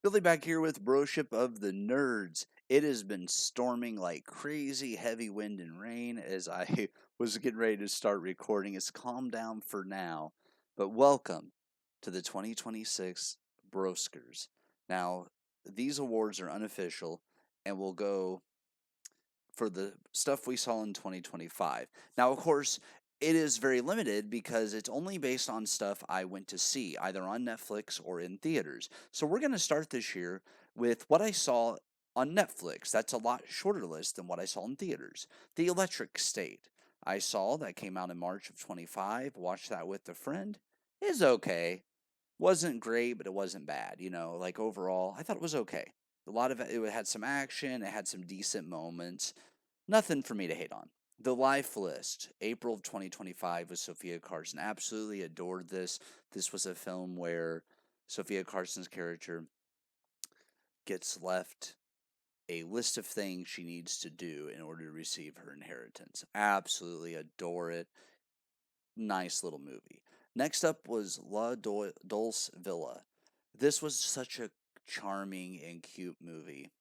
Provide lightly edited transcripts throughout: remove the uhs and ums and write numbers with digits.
Billy back here with Broship of the Nerds. It has been storming like crazy, heavy wind and rain as I was getting ready to start recording. It's calmed down for now, but welcome to the 2026 Broskers. Now, these awards are unofficial and will go for the stuff we saw in 2025. Now, of course, it is very limited because it's only based on stuff I went to see, either on Netflix or in theaters. So we're going to start this year with what I saw on Netflix. That's a lot shorter list than what I saw in theaters. The Electric State. I saw that came out in March of 25. Watched that with a friend. Is okay. Wasn't great, but it wasn't bad. Like overall, I thought it was okay. A lot of it had some action, it had some decent moments. Nothing for me to hate on. The Life List, April of 2025 with Sophia Carson. Absolutely adored this. This was a film where Sophia Carson's character gets left a list of things she needs to do in order to receive her inheritance. Absolutely adore it. Nice little movie. Next up was Dulce Villa. This was such a charming and cute movie.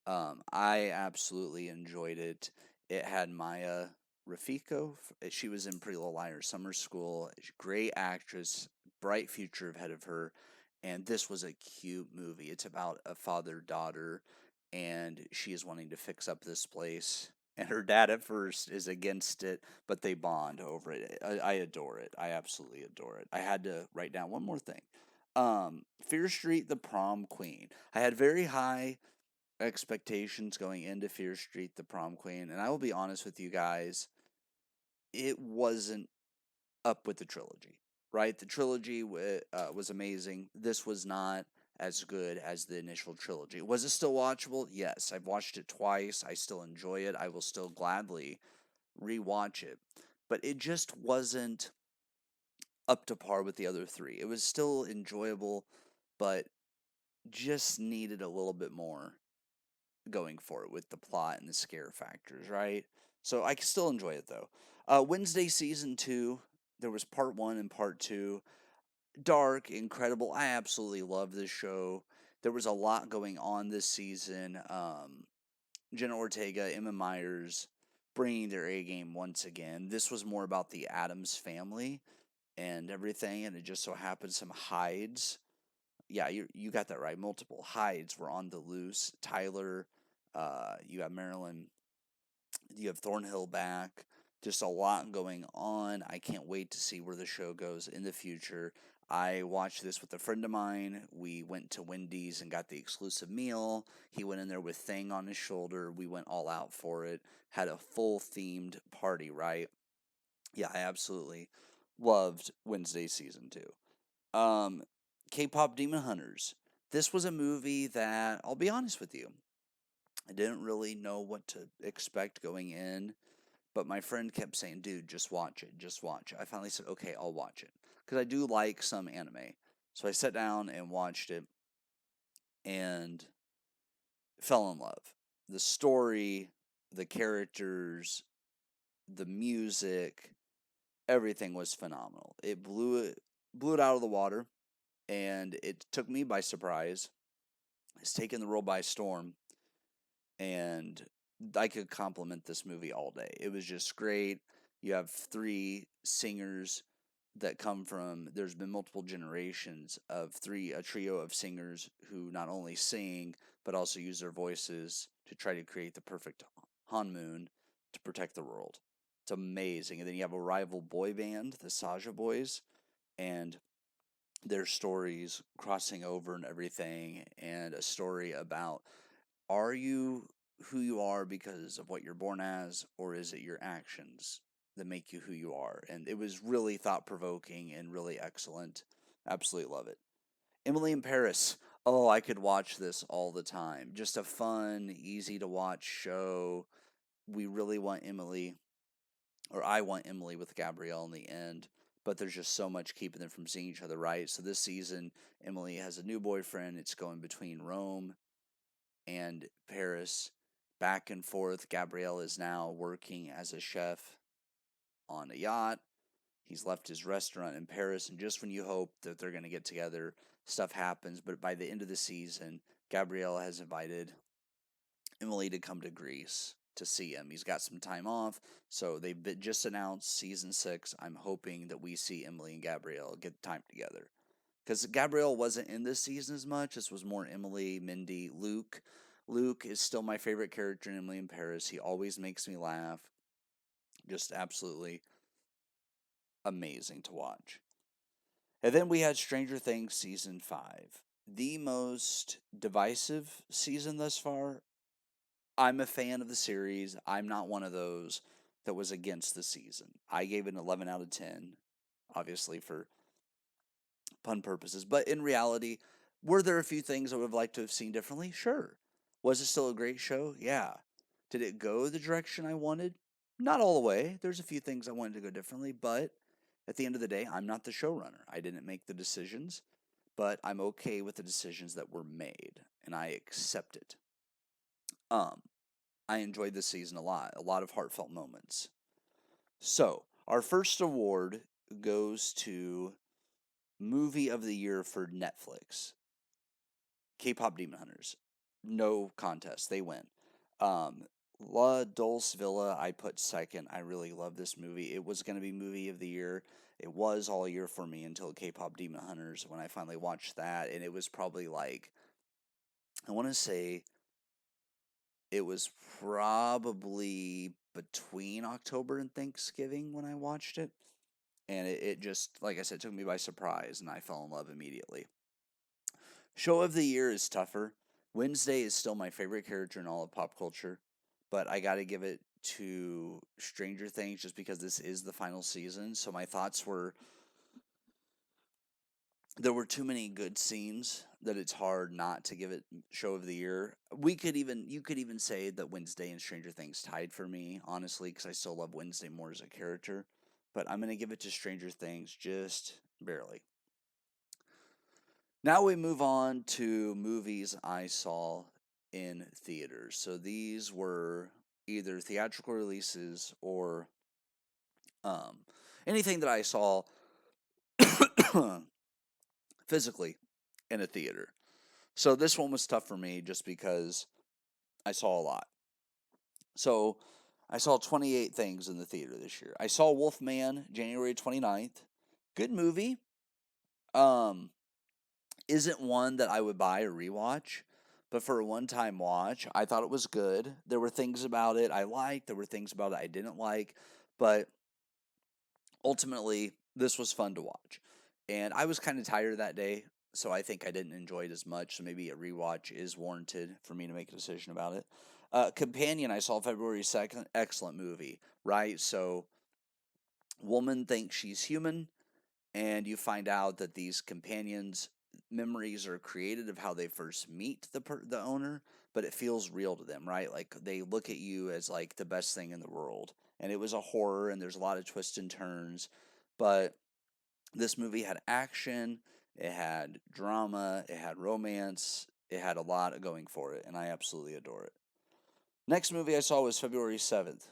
I absolutely enjoyed it. It had Maya Rafiko. She was in Pretty Little Liars Summer School. Great actress, bright future ahead of her. And this was a cute movie. It's about a father daughter, and she is wanting to fix up this place. And her dad at first is against it, but they bond over it. I adore it. I absolutely adore it. I had to write down one more thing. Fear Street, the Prom Queen. I had very high expectations going into Fear Street, the Prom Queen, and I will be honest with you guys, it wasn't up with the trilogy, right? The trilogy was amazing. This was not as good as the initial trilogy. Was it still watchable? Yes. I've watched it twice. I still enjoy it. I will still gladly rewatch it. But it just wasn't up to par with the other three. It was still enjoyable, but just needed a little bit more going for it with the plot and the scare factors, right? So I can still enjoy it though. Wednesday season 2, there was part 1 and part 2. Dark, incredible. I absolutely love this show. There was a lot going on this season. Jenna Ortega, Emma Myers bringing their A game once again. This was more about the Addams family and everything, and it just so happened some hides. Yeah, you got that right. Multiple hides were on the loose. Tyler, you have Marilyn, you have Thornhill back. Just a lot going on. I can't wait to see where the show goes in the future. I watched this with a friend of mine. We went to Wendy's and got the exclusive meal. He went in there with Thing on his shoulder. We went all out for it. Had a full themed party, right? Yeah, I absolutely loved Wednesday season 2. Um, K-pop Demon Hunters. This was a movie that, I'll be honest with you, I didn't really know what to expect going in, but my friend kept saying, dude, just watch it, just watch it. I finally said, okay, I'll watch it. Because I do like some anime. So I sat down and watched it and fell in love. The story, the characters, the music, everything was phenomenal. It blew it out of the water, and it took me by surprise. It's taken the world by storm, and I could compliment this movie all day. It was just great. You have three singers that come from, there's been multiple generations of a trio of singers who not only sing but also use their voices to try to create the perfect Hanmoon to protect the world. It's amazing. And then you have a rival boy band, the Saja Boys, and their stories crossing over and everything, and a story about, are you who you are because of what you're born as, or is it your actions that make you who you are? And it was really thought provoking and really excellent. Absolutely love it. Emily in Paris. Oh, I could watch this all the time. Just a fun, easy to watch show. We really want Emily, or I want Emily with Gabrielle in the end, but there's just so much keeping them from seeing each other, right? So this season, Emily has a new boyfriend. It's going between Rome and Paris, back and forth. Gabrielle is now working as a chef on a yacht. He's left his restaurant in Paris, and just when you hope that they're going to get together, stuff happens. But by the end of the season, Gabrielle has invited Emily to come to Greece to see him. He's got some time off, so they've just announced season 6. I'm hoping that we see Emily and Gabrielle get time together. Because Gabrielle wasn't in this season as much. This was more Emily, Mindy, Luke. Luke is still my favorite character in Emily in Paris. He always makes me laugh. Just absolutely amazing to watch. And then we had Stranger Things season 5. The most divisive season thus far. I'm a fan of the series. I'm not one of those that was against the season. I gave it an 11 out of 10, obviously for pun purposes. But in reality, were there a few things I would have liked to have seen differently? Sure. Was it still a great show? Yeah. Did it go the direction I wanted? Not all the way. There's a few things I wanted to go differently, but at the end of the day, I'm not the showrunner. I didn't make the decisions, but I'm okay with the decisions that were made, and I accept it. Um, I enjoyed this season a lot of heartfelt moments. So, our first award goes to Movie of the Year for Netflix. K-pop Demon Hunters. No contest. They win. La Dulce Villa, I put second. I really love this movie. It was going to be Movie of the Year. It was all year for me until K-pop Demon Hunters when I finally watched that. And it was probably like, I want to say it was probably between October and Thanksgiving when I watched it. And it just, like I said, took me by surprise and I fell in love immediately. Show of the year is tougher. Wednesday is still my favorite character in all of pop culture, but I got to give it to Stranger Things just because this is the final season. So my thoughts were there were too many good scenes that it's hard not to give it show of the year. You could even say that Wednesday and Stranger Things tied for me, honestly, because I still love Wednesday more as a character. But I'm going to give it to Stranger Things just barely. Now we move on to movies I saw in theaters. So these were either theatrical releases or um, anything that I saw physically in a theater. So this one was tough for me just because I saw a lot. So I saw 28 things in the theater this year. I saw Wolfman January 29th. Good movie. Um, isn't one that I would buy or rewatch, but for a one-time watch, I thought it was good. There were things about it I liked, there were things about it I didn't like, but ultimately, this was fun to watch. And I was kind of tired that day, so I think I didn't enjoy it as much, so maybe a rewatch is warranted for me to make a decision about it. Companion, I saw February 2nd, excellent movie, right? So, woman thinks she's human, and you find out that these companions' memories are created of how they first meet the owner, but it feels real to them, right? Like they look at you as like the best thing in the world. And it was a horror, and there's a lot of twists and turns, but this movie had action, it had drama, it had romance, it had a lot going for it, and I absolutely adore it. Next movie I saw was February 7th,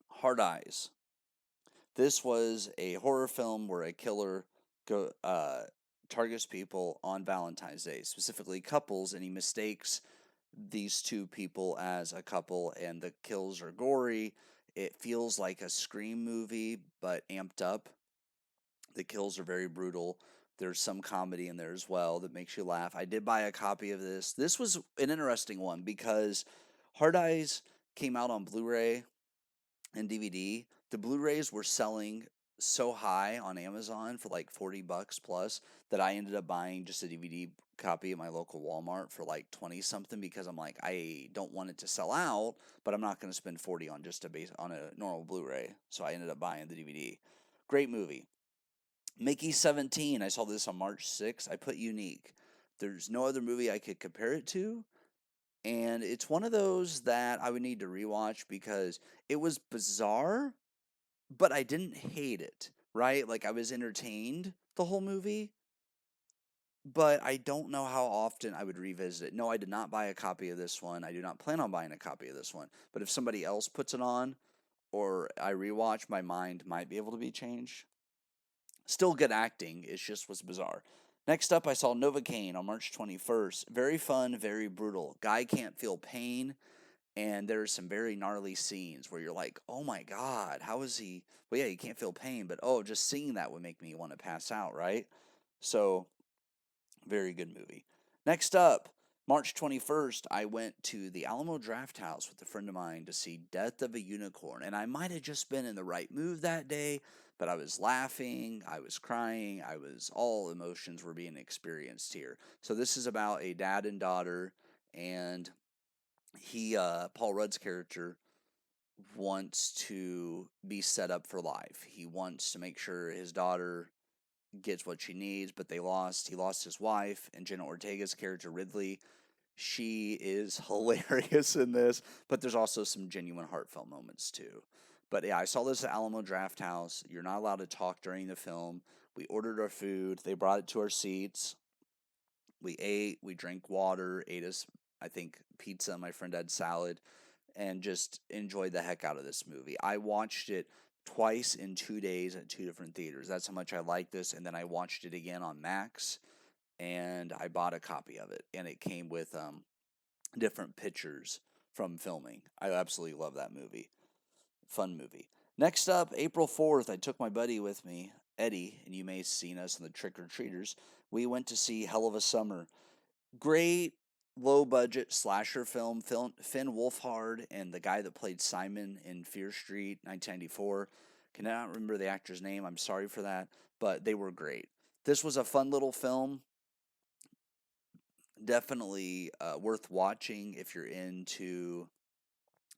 Hard Eyes. This was a horror film where a killer targets people on Valentine's Day, specifically couples, and he mistakes these two people as a couple, and the kills are gory. It feels like a Scream movie, but amped up. The kills are very brutal. There's some comedy in there as well that makes you laugh. I did buy a copy of this. This was an interesting one because Hard Eyes came out on Blu-ray and DVD. The Blu-rays were selling so high on Amazon for like $40 plus that I ended up buying just a DVD copy at my local Walmart for like 20 something because I'm like, I don't want it to sell out, but I'm not going to spend 40 on just on a normal Blu-ray. So I ended up buying the DVD. Great movie. Mickey 17, I saw this on March 6th. I put unique. There's no other movie I could compare it to. And it's one of those that I would need to rewatch because it was bizarre, but I didn't hate it, right? Like I was entertained the whole movie, but I don't know how often I would revisit it. No, I did not buy a copy of this one. I do not plan on buying a copy of this one. But if somebody else puts it on or I rewatch, my mind might be able to be changed. Still good acting. It just was bizarre. Next up, I saw Novocaine on March 21st. Very fun, very brutal. Guy can't feel pain, and there's some very gnarly scenes where you're like, oh my God, how is he? Well, yeah, he can't feel pain, but oh, just seeing that would make me want to pass out, right? So, very good movie. Next up, March 21st, I went to the Alamo Draft House with a friend of mine to see Death of a Unicorn. And I might have just been in the right mood that day, but I was laughing, I was crying, all emotions were being experienced here. So this is about a dad and daughter, and Paul Rudd's character, wants to be set up for life. He wants to make sure his daughter gets what she needs, but he lost his wife, and Jenna Ortega's character Ridley, she is hilarious in this, but there's also some genuine heartfelt moments too. But yeah, I saw this at Alamo Draft House. You're not allowed to talk during the film. We ordered our food. They brought it to our seats. We ate. We drank water. Ate us, I think, pizza. My friend had salad, and just enjoyed the heck out of this movie. I watched it twice in 2 days at two different theaters. That's how much I like this. And then I watched it again on Max, and I bought a copy of it, and it came with different pictures from filming. I absolutely love that movie. Fun movie. Next up, April 4th, I took my buddy with me, Eddie, and you may have seen us in the Trick or Treaters. We went to see Hell of a Summer. Great low budget slasher film. Finn Wolfhard and the guy that played Simon in Fear Street 1994. Cannot remember the actor's name. I'm sorry for that, but they were great. This was a fun little film. Definitely worth watching if you're into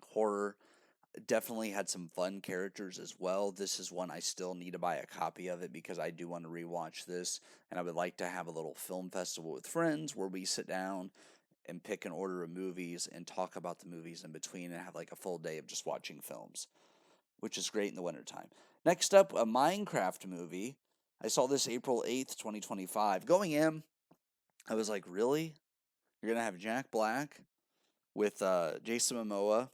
horror. Definitely had some fun characters as well. This is one I still need to buy a copy of it because I do want to rewatch this, and I would like to have a little film festival with friends where we sit down and pick an order of movies and talk about the movies in between and have like a full day of just watching films, which is great in the wintertime. Next up, a Minecraft movie. I saw this April 8th, 2025. Going in, I was like, really? You're going to have Jack Black with Jason Momoa.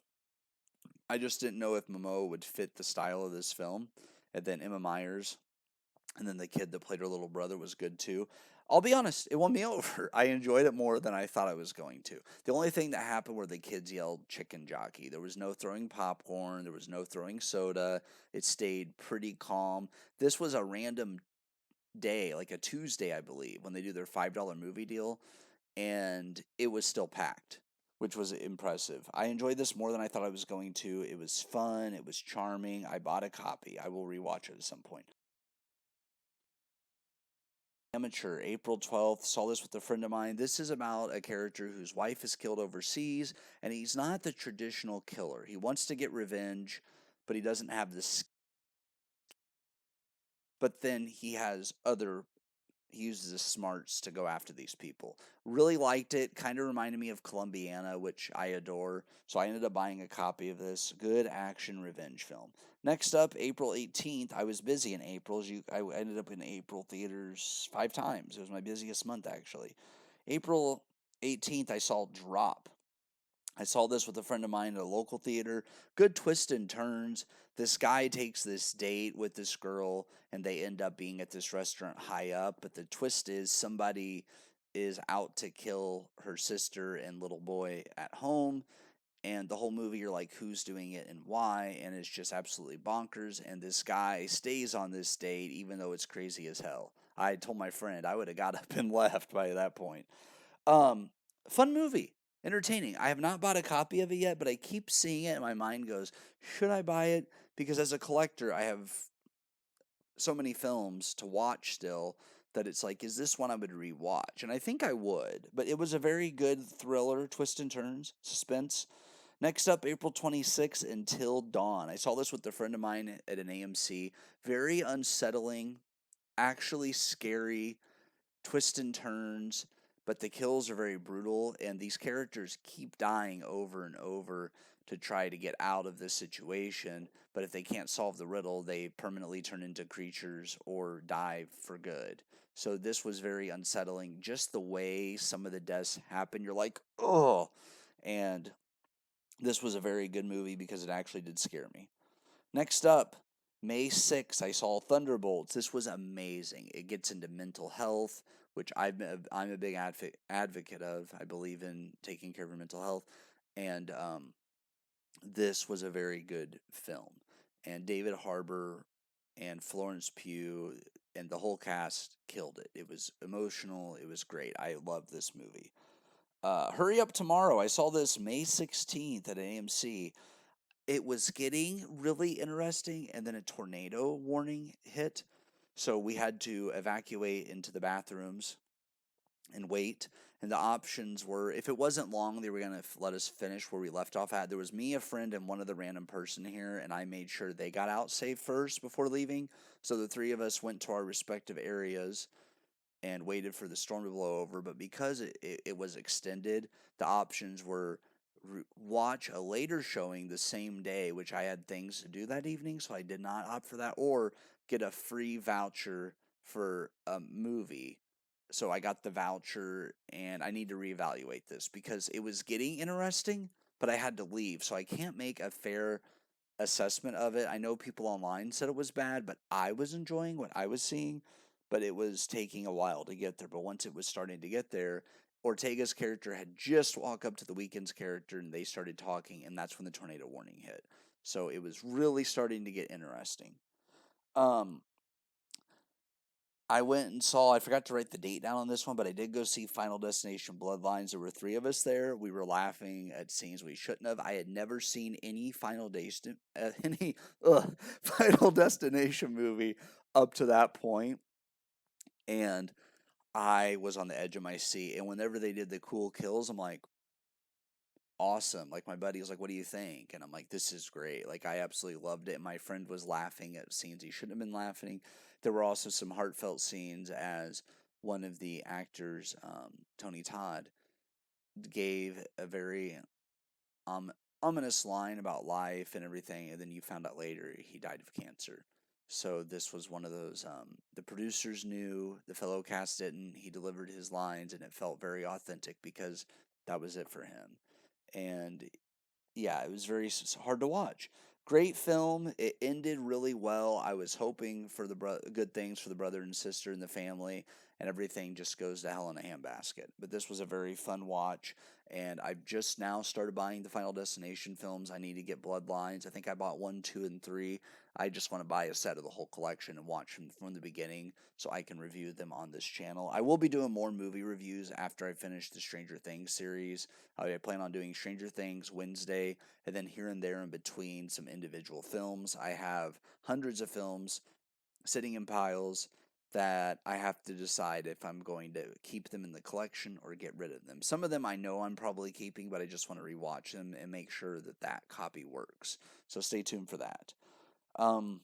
I just didn't know if Momoa would fit the style of this film. And then Emma Myers, and then the kid that played her little brother was good too. I'll be honest, it won me over. I enjoyed it more than I thought I was going to. The only thing that happened were the kids yelled chicken jockey. There was no throwing popcorn, there was no throwing soda. It stayed pretty calm. This was a random day, like a Tuesday, I believe, when they do their $5 movie deal, and it was still packed, which was impressive. I enjoyed this more than I thought I was going to. It was fun, it was charming. I bought a copy. I will rewatch it at some point. Amateur, April 12th. Saw this with a friend of mine. This is about a character whose wife is killed overseas, and he's not the traditional killer. He wants to get revenge, but he doesn't have the. But then he uses his smarts to go after these people. Really liked it. Kind of reminded me of Columbiana, which I adore. So I ended up buying a copy of this. Good action revenge film. Next up, April 18th. I was busy in April. I ended up in April theaters 5 times. It was my busiest month, actually. April 18th, I saw Drop. I saw this with a friend of mine at a local theater. Good twists and turns. This guy takes this date with this girl, and they end up being at this restaurant high up. But the twist is somebody is out to kill her sister and little boy at home. And the whole movie, you're like, who's doing it and why? And it's just absolutely bonkers. And this guy stays on this date, even though it's crazy as hell. I told my friend I would have got up and left by that point. Um, Fun movie, entertaining. I have not bought a copy of it yet, but I keep seeing it, and my mind goes, should I buy it? Because as a collector, I have so many films to watch still that it's like, is this one I would rewatch? And I think I would, but it was a very good thriller, twist and turns, suspense. Next up, April 26th, Until Dawn. I saw this with a friend of mine at an AMC. Very unsettling, actually scary, twists and turns, but the kills are very brutal, and these characters keep dying over and over to try to get out of this situation. But if they can't solve the riddle, they permanently turn into creatures or die for good. So this was very unsettling. Just the way some of the deaths happen, you're like, oh. And this was a very good movie because it actually did scare me. Next up, May 6th, I saw Thunderbolts. This was amazing. It gets into mental health which I'm a big advocate of. I believe in taking care of your mental health, and this was a very good film. And David Harbour and Florence Pugh and the whole cast killed it. It was emotional. It was great. I love this movie. Hurry Up Tomorrow. I saw this May 16th at AMC. It was getting really interesting, and then a tornado warning hit. So we had to evacuate into the bathrooms and wait. And the options were, if it wasn't long, they were going to let us finish where we left off at. There was me, a friend, and one other random person here, and I made sure they got out safe first before leaving. So the three of us went to our respective areas and waited for the storm to blow over. But because it was extended, the options were watch a later showing the same day, which I had things to do that evening, so I did not opt for that, or get a free voucher for a movie. So I got the voucher, and I need to reevaluate this because it was getting interesting, but I had to leave, so I can't make a fair assessment of it. I know people online said it was bad, but I was enjoying what I was seeing, but it was taking a while to get there. But once it was starting to get there, Ortega's character had just walked up to the Weeknd's character and they started talking, and that's when the tornado warning hit. So it was really starting to get interesting. Um, I went and saw, I forgot to write the date down on this one, but I did go see Final Destination Bloodlines. There were three of us there. We were laughing at scenes we shouldn't have. I had never seen any Final Destination movie up to that point, and I was on the edge of my seat. And whenever they did the cool kills, I'm like, awesome. Like my buddy was like, "What do you think?" And I'm like, "This is great." Like I absolutely loved it. My friend was laughing at scenes he shouldn't have been laughing. There were also some heartfelt scenes as one of the actors, Tony Todd, gave a very um, ominous line about life and everything, and then you found out later he died of cancer. So this was one of those. The producers knew, the fellow cast didn't. He delivered his lines, and it felt very authentic because that was it for him. And yeah, it was very hard to watch. Great film. It ended really well. I was hoping for the good things for the brother and sister and the family, and everything just goes to hell in a handbasket. But this was a very fun watch, and I've just now started buying the Final Destination films. I need to get Bloodlines. I think I bought 1, 2, and 3. I just want to buy a set of the whole collection and watch them from the beginning so I can review them on this channel. I will be doing more movie reviews after I finish the Stranger Things series. I plan on doing Stranger Things Wednesday, and then here and there in between some individual films. I have hundreds of films sitting in piles that I have to decide if I'm going to keep them in the collection or get rid of them. Some of them I know I'm probably keeping, but I just want to rewatch them and make sure that that copy works. So stay tuned for that. Um,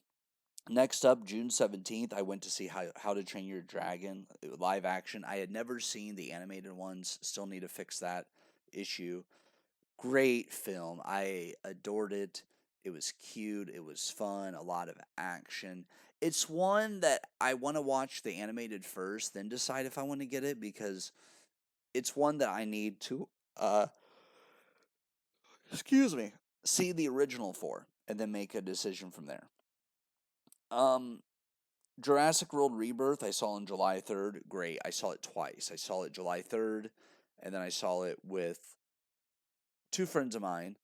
Next up, June 17th, I went to see How to Train Your Dragon live action. I had never seen the animated ones, still need to fix that issue. Great film. I adored it. It was cute. It was fun. A lot of action. It's one that I want to watch the animated first, then decide if I want to get it because it's one that I need to, uh, excuse me, see the original for and then make a decision from there. Um, Jurassic World Rebirth, I saw on July 3rd. Great. I saw it twice. I saw it July 3rd, and then I saw it with two friends of mine.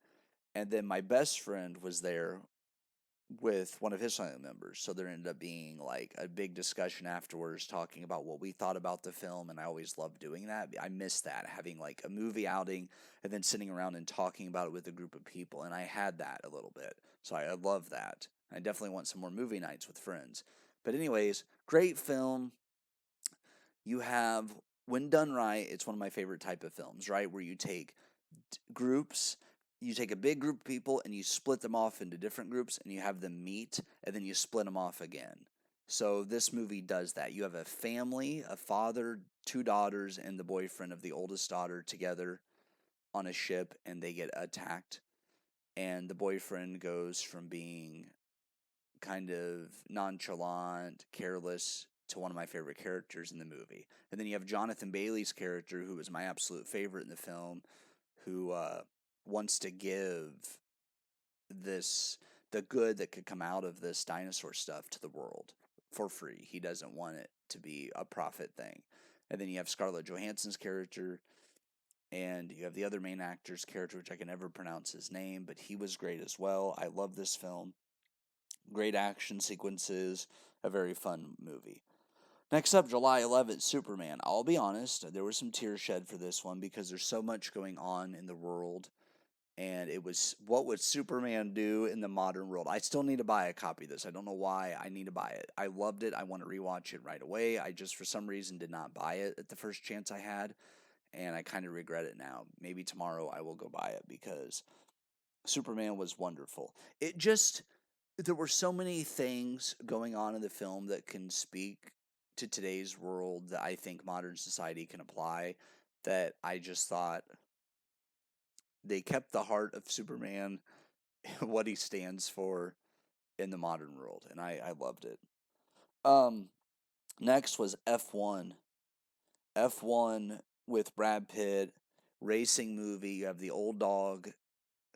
And then my best friend was there with one of his family members. So there ended up being like a big discussion afterwards talking about what we thought about the film. And I always love doing that. I miss that, having like a movie outing and then sitting around and talking about it with a group of people. And I had that a little bit. So I love that. I definitely want some more movie nights with friends. But, anyways, great film. You have, when done right, it's one of my favorite type of films, right? Where you take groups, you take a big group of people and you split them off into different groups and you have them meet and then you split them off again. So this movie does that. You have a family, a father, two daughters, and the boyfriend of the oldest daughter together on a ship, and they get attacked. And the boyfriend goes from being kind of nonchalant, careless, to one of my favorite characters in the movie. And then you have Jonathan Bailey's character, who was my absolute favorite in the film, who wants to give this the good that could come out of this dinosaur stuff to the world for free. He doesn't want it to be a profit thing. And then you have Scarlett Johansson's character, and you have the other main actor's character, which I can never pronounce his name, but he was great as well. I love this film. Great action sequences, a very fun movie. Next up, July 11th, Superman. I'll be honest, there was some tears shed for this one because there's so much going on in the world. And it was, what would Superman do in the modern world? I still need to buy a copy of this. I don't know why. I need to buy it. I loved it. I want to rewatch it right away. I just, for some reason, did not buy it at the first chance I had. And I kind of regret it now. Maybe tomorrow I will go buy it because Superman was wonderful. It just, there were so many things going on in the film that can speak to today's world that I think modern society can apply, that I just thought they kept the heart of Superman, what he stands for in the modern world, and I loved it. Um, Next was F1. F1 with Brad Pitt, racing movie. You have the old dog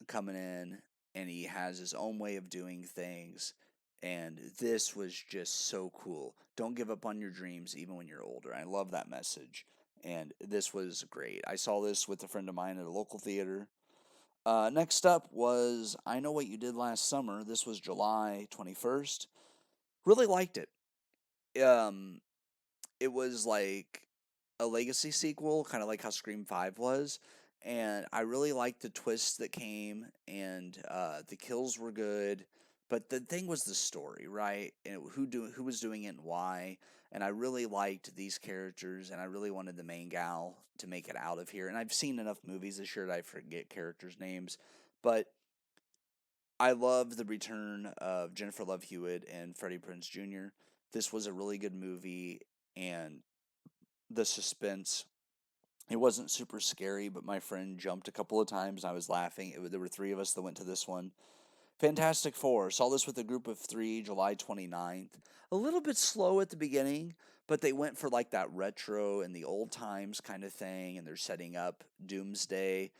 coming in, and he has his own way of doing things. And this was just so cool. Don't give up on your dreams even when you're older. I love that message. And this was great. I saw this with a friend of mine at a local theater. Next up was I Know What You Did Last Summer. This was July 21st. Really liked it. Um, it was like a legacy sequel, kind of like how Scream 5 was. And I really liked the twists that came, and the kills were good. But the thing was the story, right? And who was doing it and why. And I really liked these characters, and I really wanted the main gal to make it out of here. And I've seen enough movies this year that I forget characters' names, but I love the return of Jennifer Love Hewitt and Freddie Prinze Jr. This was a really good movie, and the suspense, it wasn't super scary, but my friend jumped a couple of times. I was laughing. There were three of us that went to this one. Fantastic Four. Saw this with a group of three, July 29th. A little bit slow at the beginning, but they went for like that retro and the old times kind of thing, and they're setting up Doomsday.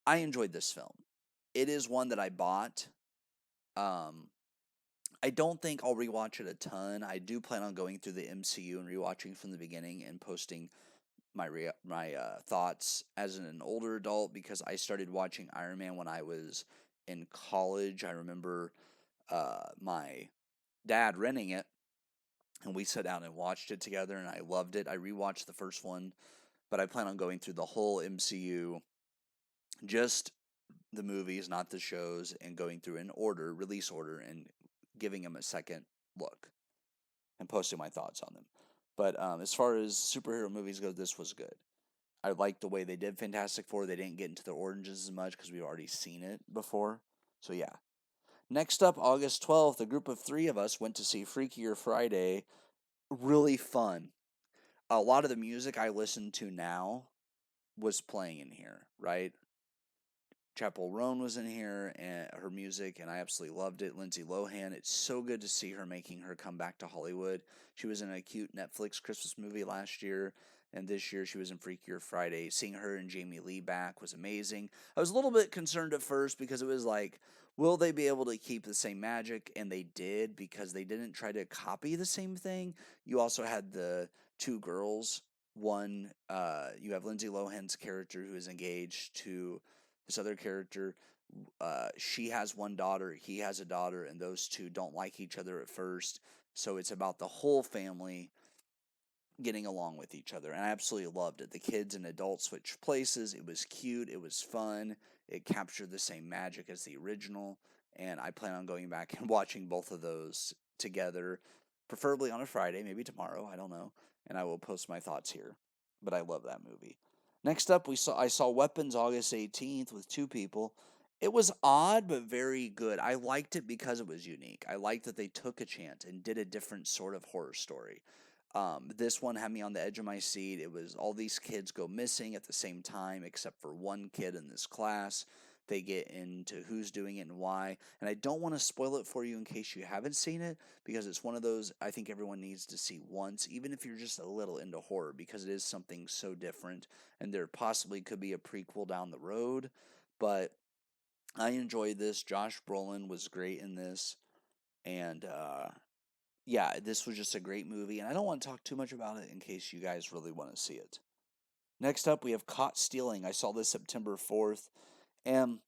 I enjoyed this film. It is one that I bought. Um, I don't think I'll rewatch it a ton. I do plan on going through the MCU and rewatching from the beginning and posting my thoughts as an older adult, because I started watching Iron Man when I was in college. I remember my dad renting it, and we sat down and watched it together, and I loved it. I rewatched the first one, but I plan on going through the whole MCU, just the movies, not the shows, and going through in order, release order, and giving them a second look and posting my thoughts on them. But as far as superhero movies go, this was good. I liked the way they did Fantastic Four. They didn't get into the oranges as much because we've already seen it before. So yeah. Next up, August 12th, a group of three of us went to see Freakier Friday. Really fun. A lot of the music I listen to now was playing in here, right? Chapel Roan was in here, and her music, and I absolutely loved it. Lindsay Lohan, it's so good to see her making her comeback to Hollywood. She was in a cute Netflix Christmas movie last year, and this year she was in Freakier Friday. Seeing her and Jamie Lee back was amazing. I was a little bit concerned at first because it was like, will they be able to keep the same magic? And they did, because they didn't try to copy the same thing. You also had the two girls. One, you have Lindsay Lohan's character who is engaged to this other character. She has one daughter, he has a daughter, and those two don't like each other at first. So it's about the whole family getting along with each other. And I absolutely loved it. The kids and adults switched places. It was cute. It was fun. It captured the same magic as the original. And I plan on going back and watching both of those together, preferably on a Friday, maybe tomorrow. I don't know. And I will post my thoughts here. But I love that movie. Next up, I saw Weapons August 18th with two people. It was odd, but very good. I liked it because it was unique. I liked that they took a chance and did a different sort of horror story. This one had me on the edge of my seat. It was all these kids go missing at the same time, except for one kid in this class. They get into who's doing it and why. And I don't want to spoil it for you in case you haven't seen it, because it's one of those I think everyone needs to see once, even if you're just a little into horror, because it is something so different. And there possibly could be a prequel down the road. But I enjoyed this. Josh Brolin was great in this. And yeah, this was just a great movie, and I don't want to talk too much about it in case you guys really want to see it. Next up, we have Caught Stealing. I saw this September 4th, and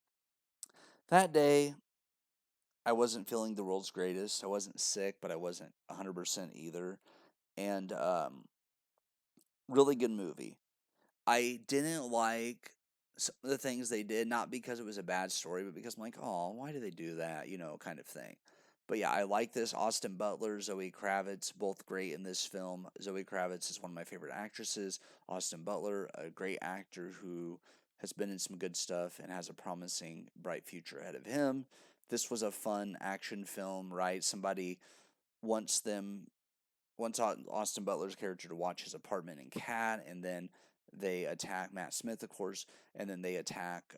that day I wasn't feeling the world's greatest. I wasn't sick, but I wasn't 100% either. And really good movie. I didn't like some of the things they did, not because it was a bad story, but because I'm like, oh, why do they do that? Kind of thing. But yeah, I like this. Austin Butler, Zoe Kravitz, both great in this film. Zoe Kravitz is one of my favorite actresses. Austin Butler, a great actor who has been in some good stuff and has a promising, bright future ahead of him. This was a fun action film, right? Somebody wants them wants Austin Butler's character to watch his apartment in Cat, and then they attack Matt Smith, of course, and then they attack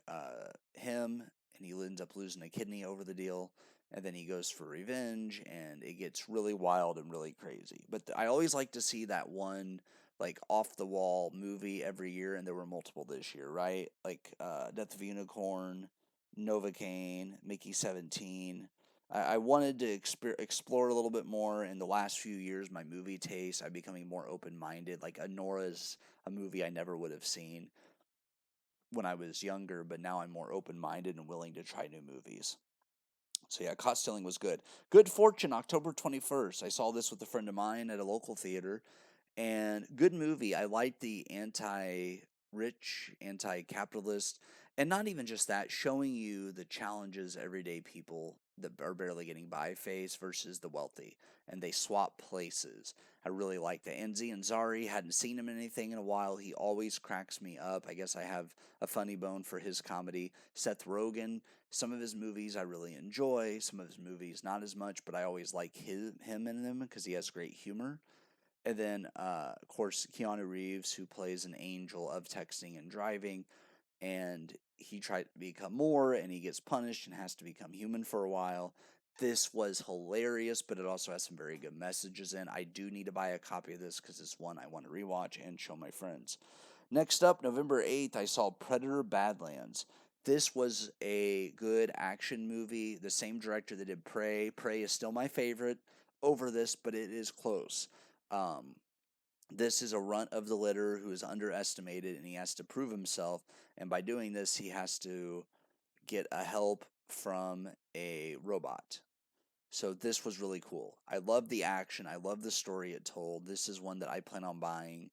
him, and he ends up losing a kidney over the deal, and then he goes for revenge, and it gets really wild and really crazy. But I always like to see that one like off the wall movie every year, and there were multiple this year, right? Like Death of a Unicorn, Novocaine, Mickey 17. I wanted to explore a little bit more in the last few years. My movie taste, I'm becoming more open minded. Like Anora's a movie I never would have seen when I was younger, but now I'm more open minded and willing to try new movies. So yeah, Caught Stealing was good. Good Fortune, October 21st. I saw this with a friend of mine at a local theater, and good movie. I like the anti-rich, anti-capitalist, and not even just that, showing you the challenges everyday people that are barely getting by face versus the wealthy, and they swap places. I really like that. And Zari, hadn't seen him in anything in a while. He always cracks me up. I guess I have a funny bone for his comedy. Seth Rogen, some of his movies I really enjoy, some of his movies not as much, but I always like him in them because he has great humor. And then, of course, Keanu Reeves, who plays an angel of texting and driving, and he tried to become more, and he gets punished and has to become human for a while. This was hilarious, but it also has some very good messages in. I do need to buy a copy of this because it's one I want to rewatch and show my friends. Next up, November 8th, I saw Predator Badlands. This was a good action movie. The same director that did Prey. Prey is still my favorite over this, but it is close. Um, this is a runt of the litter who is underestimated and he has to prove himself. And by doing this, he has to get a help from a robot. So this was really cool. I love the action. I love the story it told. This is one that I plan on buying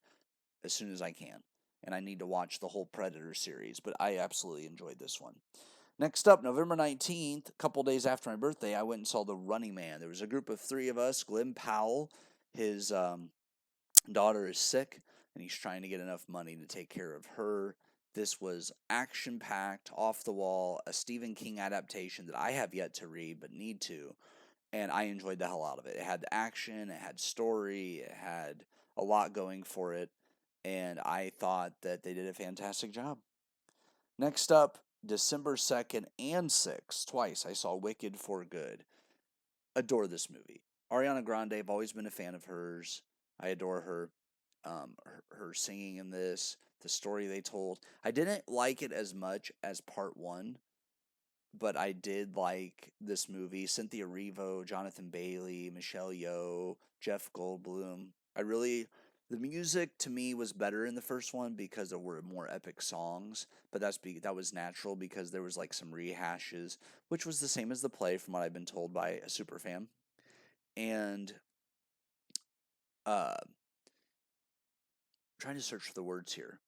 as soon as I can. And I need to watch the whole Predator series, but I absolutely enjoyed this one. Next up, November 19th, a couple days after my birthday, I went and saw The Running Man. There was a group of three of us. Glenn Powell, his daughter is sick, and he's trying to get enough money to take care of her. This was action packed, off the wall, a Stephen King adaptation that I have yet to read but need to, and I enjoyed the hell out of it. It had action, it had story, it had a lot going for it, and I thought that they did a fantastic job. Next up, December 2nd and 6th, twice, I saw Wicked for Good. Adore this movie. Ariana Grande, I've always been a fan of hers. I adore her. Her singing in this, the story they told. I didn't like it as much as part one, but I did like this movie. Cynthia Erivo, Jonathan Bailey, Michelle Yeoh, Jeff Goldblum. The music to me was better in the first one because there were more epic songs, but that was natural because there was like some rehashes, which was the same as the play from what I've been told by a super fan. And uh, trying to search for the words here.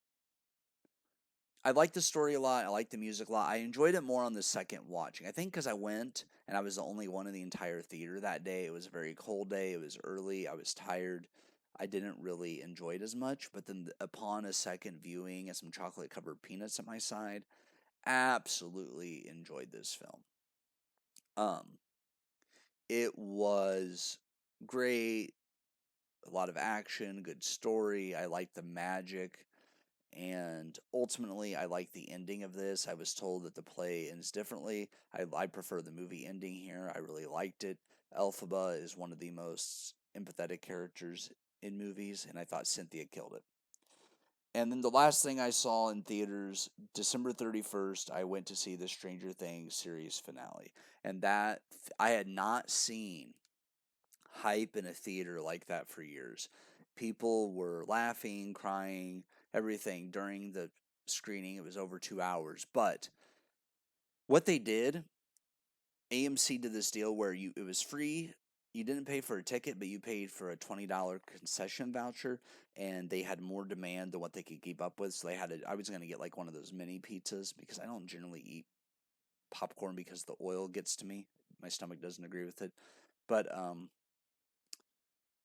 I like the story a lot. I like the music a lot. I enjoyed it more on the second watching. I think because I went and I was the only one in the entire theater that day. It was a very cold day. It was early. I was tired. I didn't really enjoy it as much. But then upon a second viewing and some chocolate covered peanuts at my side, absolutely enjoyed this film. Um, it was great. A lot of action, good story. I liked the magic. And ultimately, I like the ending of this. I was told that the play ends differently. I prefer the movie ending here. I really liked it. Elphaba is one of the most empathetic characters in movies, and I thought Cynthia killed it. And then the last thing I saw in theaters, December 31st, I went to see the Stranger Things series finale. And that I had not seen hype in a theater like that for years. People were laughing, crying, everything during the screening. It was over 2 hours. But what they did, AMC did this deal where it was free. You didn't pay for a ticket, but you paid for a $20 concession voucher, and they had more demand than what they could keep up with. So I was going to get like one of those mini pizzas because I don't generally eat popcorn because the oil gets to me. My stomach doesn't agree with it. But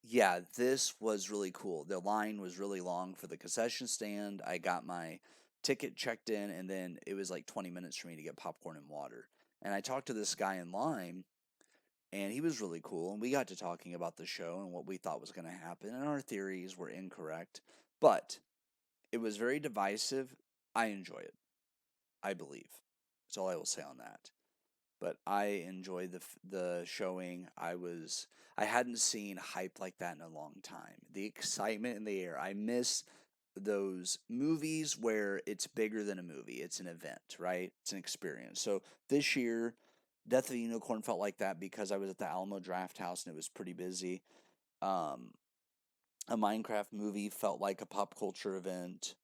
yeah, this was really cool. The line was really long for the concession stand. I got my ticket checked in, and then it was like 20 minutes for me to get popcorn and water. And I talked to this guy in line, and he was really cool. And we got to talking about the show and what we thought was going to happen. And our theories were incorrect, but it was very divisive. I enjoy it, I believe. That's all I will say on that. But I enjoyed the showing. I hadn't seen hype like that in a long time. The excitement in the air. I miss those movies where it's bigger than a movie. It's an event, right? It's an experience. So this year, Death of the Unicorn felt like that because I was at the Alamo Draft House and it was pretty busy. Um, a Minecraft movie felt like a pop culture event.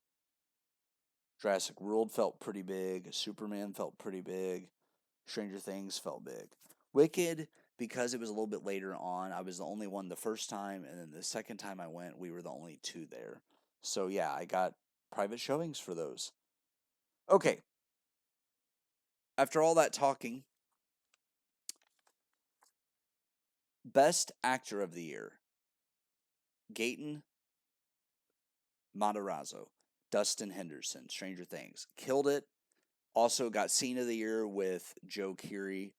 Jurassic World felt pretty big. Superman felt pretty big. Stranger Things felt big. Wicked, because it was a little bit later on, I was the only one the first time, and then the second time I went, we were the only two there. So yeah, I got private showings for those. Okay, after all that talking, best actor of the year, Gaten Matarazzo, Dustin Henderson, Stranger Things, killed it. Also got scene of the year with Joe Keery.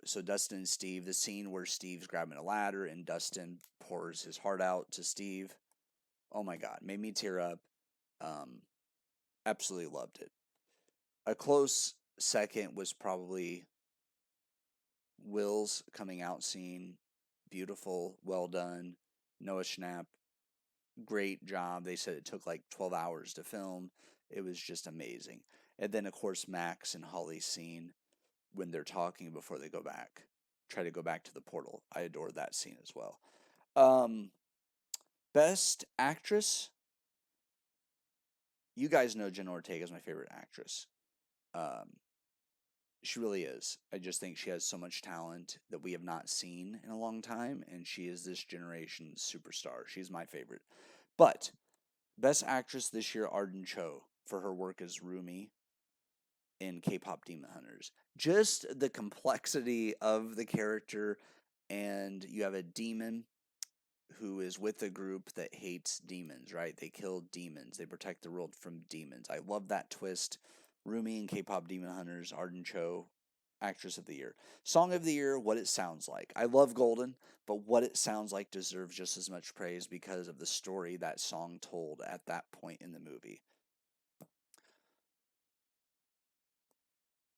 So Dustin and Steve, the scene where Steve's grabbing a ladder and Dustin pours his heart out to Steve. Oh my God, made me tear up. Um, Absolutely loved it. A close second was probably Will's coming out scene. Beautiful, well done. Noah Schnapp, great job. They said it took like 12 hours to film. It was just amazing. And then, of course, Max and Holly's scene when they're talking before they try to go back to the portal. I adore that scene as well. Um, Best actress. You guys know Jenna Ortega is my favorite actress. Um, she really is. I just think she has so much talent that we have not seen in a long time, and she is this generation's superstar. She's my favorite. But best actress this year, Arden Cho, for her work as Rumi in K-pop Demon Hunters. Just the complexity of the character, and you have a demon who is with a group that hates demons, right? They kill demons. They protect the world from demons. I love that twist. Rumi and K-pop Demon Hunters, Arden Cho, Actress of the Year. Song of the Year, What It Sounds Like. I love Golden, but What It Sounds Like deserves just as much praise because of the story that song told at that point in the movie.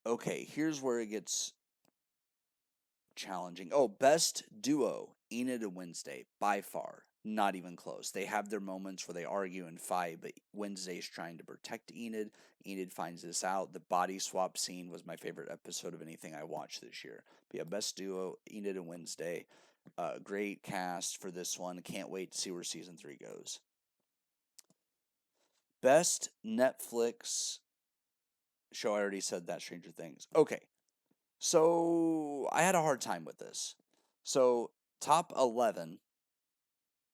Okay, here's where it gets challenging. Oh, best duo, Enid and Wednesday, by far. Not even close. They have their moments where they argue and fight, but Wednesday's trying to protect Enid. Enid finds this out. The body swap scene was my favorite episode of anything I watched this year. But yeah, best duo, Enid and Wednesday. Great cast for this one. Can't wait to see where season 3 goes. Best Netflix show. I already said that, Stranger Things. Okay, so I had a hard time with this. So top 11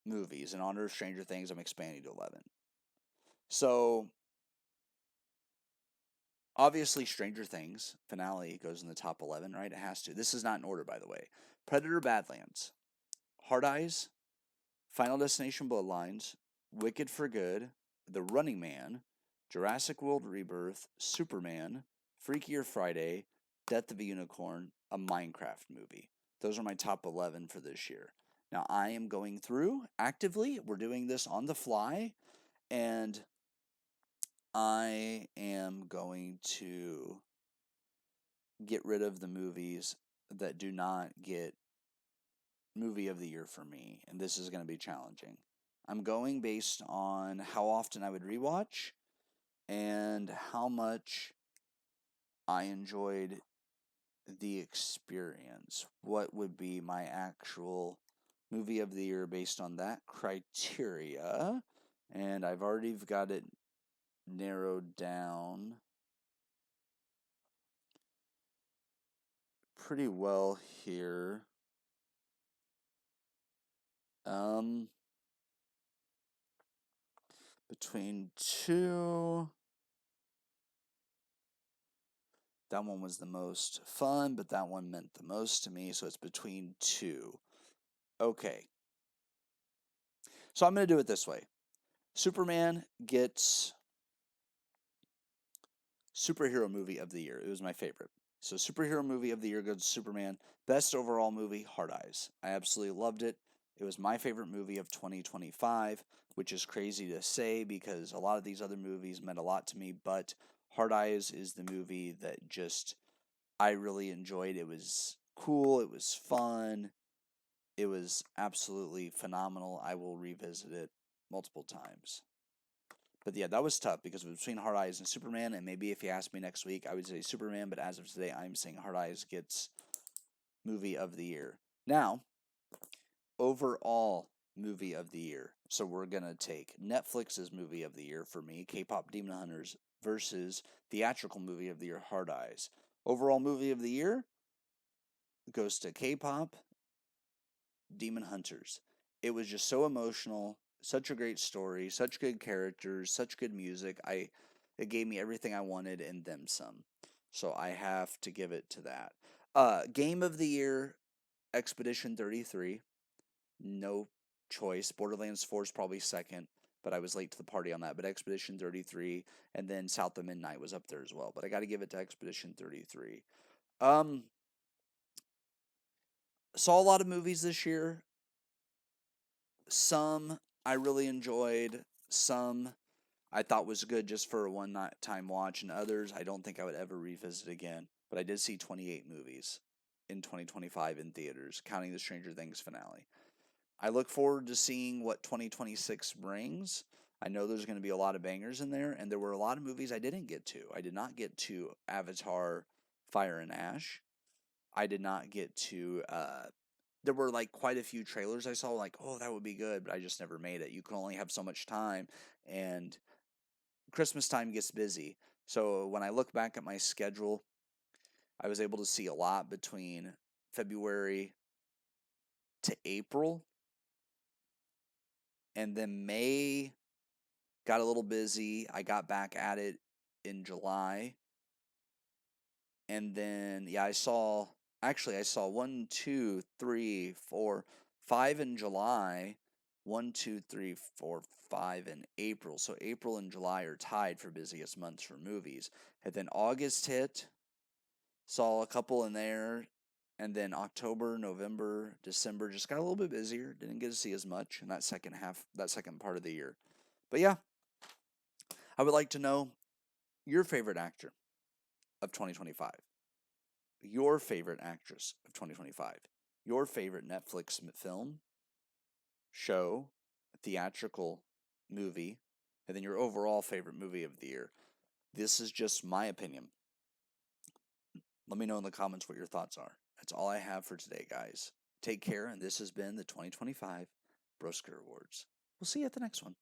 movies in honor of Stranger Things. I'm expanding to 11. So obviously, Stranger Things finale goes in the top 11, right? It has to. This is not in order, by the way. Predator Badlands, Hard Eyes, Final Destination Bloodlines, Wicked for Good, The Running Man, Jurassic World Rebirth, Superman, Freakier Friday, Death of a Unicorn, a Minecraft movie. Those are my top 11 for this year. Now, I am going through actively. We're doing this on the fly, and I am going to get rid of the movies that do not get movie of the year for me, and this is going to be challenging. I'm going based on how often I would rewatch and how much I enjoyed the experience. What would be my actual movie of the year based on that criteria. And I've already got it narrowed down pretty well here. Um, between two. That one was the most fun, but that one meant the most to me, so it's between two. Okay. So I'm going to do it this way. Superman gets superhero movie of the year. It was my favorite. So superhero movie of the year goes to Superman. Best overall movie, Hard Eyes. I absolutely loved it. It was my favorite movie of 2025, which is crazy to say because a lot of these other movies meant a lot to me, but Hard Eyes is the movie that just I really enjoyed. It was cool, it was fun, it was absolutely phenomenal. I will revisit it multiple times. But yeah, that was tough because it was between Hard Eyes and Superman, and maybe if you asked me next week, I would say Superman, but as of today, I'm saying Hard Eyes gets movie of the year. Now, overall movie of the year. So we're going to take Netflix's movie of the year for me, K-pop Demon Hunters, versus theatrical movie of the year, Hard Eyes. Overall movie of the year goes to K-pop Demon Hunters. It was just so emotional, such a great story, such good characters, such good music. It gave me everything I wanted and then some. So I have to give it to that. Game of the year, Expedition 33. No choice. Borderlands 4 is probably second, but I was late to the party on that. But Expedition 33 and then South of Midnight was up there as well. But I got to give it to Expedition 33. Um, saw a lot of movies this year. Some I really enjoyed. Some I thought was good just for a one night time watch, and others I don't think I would ever revisit again. But I did see 28 movies in 2025 in theaters, counting the Stranger Things finale. I look forward to seeing what 2026 brings. I know there's going to be a lot of bangers in there, and there were a lot of movies I didn't get to. I did not get to Avatar Fire and Ash. I did not get to there were like quite a few trailers I saw like, oh, that would be good, but I just never made it. You can only have so much time, and Christmas time gets busy. So when I look back at my schedule, I was able to see a lot between February to April, and then May got a little busy. I got back at it in July. And then yeah, I saw one, two, three, four, five in July, one, two, three, four, five in April. So April and July are tied for busiest months for movies. And then August hit, saw a couple in there. And then October, November, December just got a little bit busier. Didn't get to see as much in that second half, that second part of the year. But yeah, I would like to know your favorite actor of 2025, your favorite actress of 2025, your favorite Netflix film, show, theatrical movie, and then your overall favorite movie of the year. This is just my opinion. Let me know in the comments what your thoughts are. That's all I have for today, guys. Take care, and this has been the 2025 Brosker Awards. We'll see you at the next one.